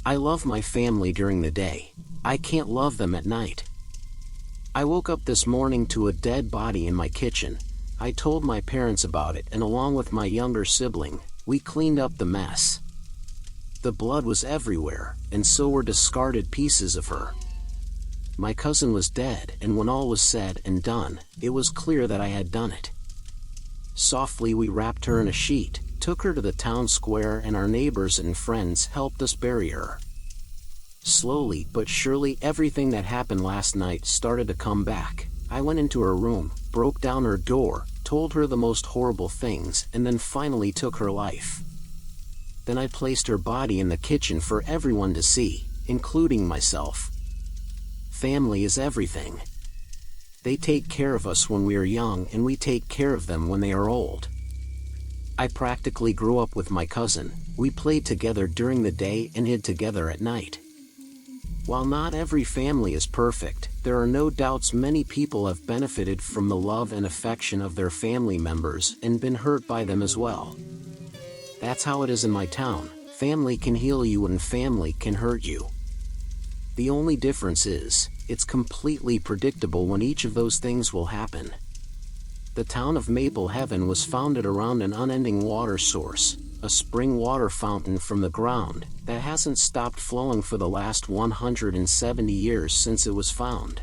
I love my family during the day. I can't love them at night. I woke up this morning to a dead body in my kitchen. I told my parents about it, and along with my younger sibling, we cleaned up the mess. The blood was everywhere, and so were discarded pieces of her. My cousin was dead, and when all was said and done, it was clear that I had done it. Softly we wrapped her in a sheet, took her to the town square, and our neighbors and friends helped us bury her. Slowly but surely everything that happened last night started to come back. I went into her room, broke down her door, told her the most horrible things, and then finally took her life. Then I placed her body in the kitchen for everyone to see, including myself. Family is everything. They take care of us when we are young, and we take care of them when they are old. I practically grew up with my cousin. We played together during the day and hid together at night. While not every family is perfect, there are no doubts many people have benefited from the love and affection of their family members and been hurt by them as well. That's how it is in my town. Family can heal you and family can hurt you. The only difference is, it's completely predictable when each of those things will happen. The town of Maple Heaven was founded around an unending water source, a spring water fountain from the ground, that hasn't stopped flowing for the last 170 years since it was found.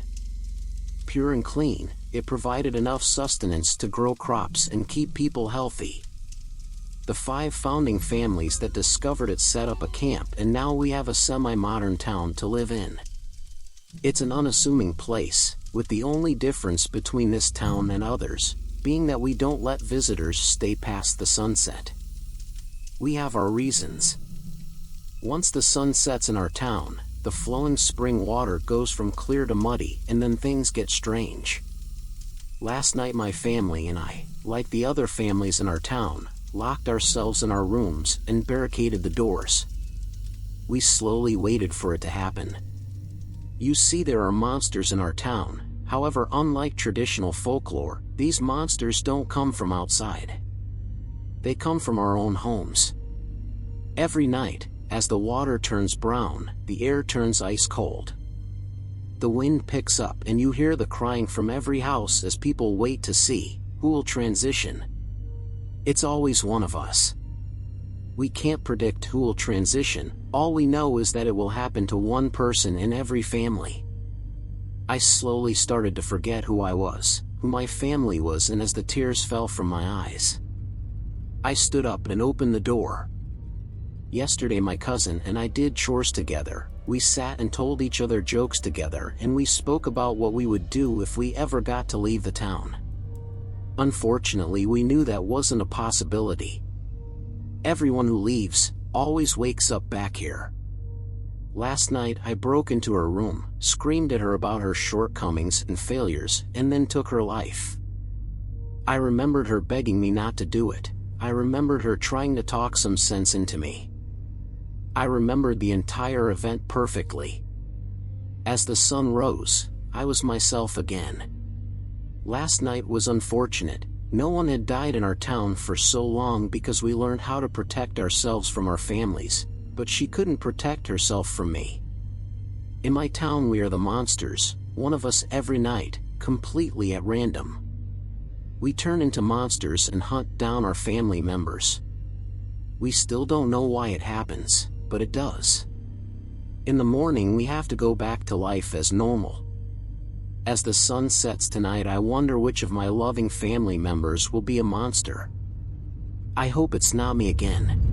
Pure and clean, it provided enough sustenance to grow crops and keep people healthy. The 5 founding families that discovered it set up a camp, and now we have a semi-modern town to live in. It's an unassuming place, with the only difference between this town and others being that we don't let visitors stay past the sunset. We have our reasons. Once the sun sets in our town, the flowing spring water goes from clear to muddy, and then things get strange. Last night my family and I, like the other families in our town, locked ourselves in our rooms and barricaded the doors. We slowly waited for it to happen. You see, there are monsters in our town. However, unlike traditional folklore, these monsters don't come from outside. They come from our own homes. Every night, as the water turns brown, the air turns ice cold. The wind picks up and you hear the crying from every house as people wait to see who will transition. It's always one of us. We can't predict who will transition. All we know is that it will happen to one person in every family. I slowly started to forget who I was, who my family was, and as the tears fell from my eyes, I stood up and opened the door. Yesterday my cousin and I did chores together. We sat and told each other jokes together, and we spoke about what we would do if we ever got to leave the town. Unfortunately, we knew that wasn't a possibility. Everyone who leaves always wakes up back here. Last night I broke into her room, screamed at her about her shortcomings and failures, and then took her life. I remembered her begging me not to do it. I remembered her trying to talk some sense into me. I remembered the entire event perfectly. As the sun rose, I was myself again. Last night was unfortunate. No one had died in our town for so long because we learned how to protect ourselves from our families, but she couldn't protect herself from me. In my town we are the monsters, one of us every night, completely at random. We turn into monsters and hunt down our family members. We still don't know why it happens, but it does. In the morning we have to go back to life as normal. As the sun sets tonight, I wonder which of my loving family members will be a monster. I hope it's not me again.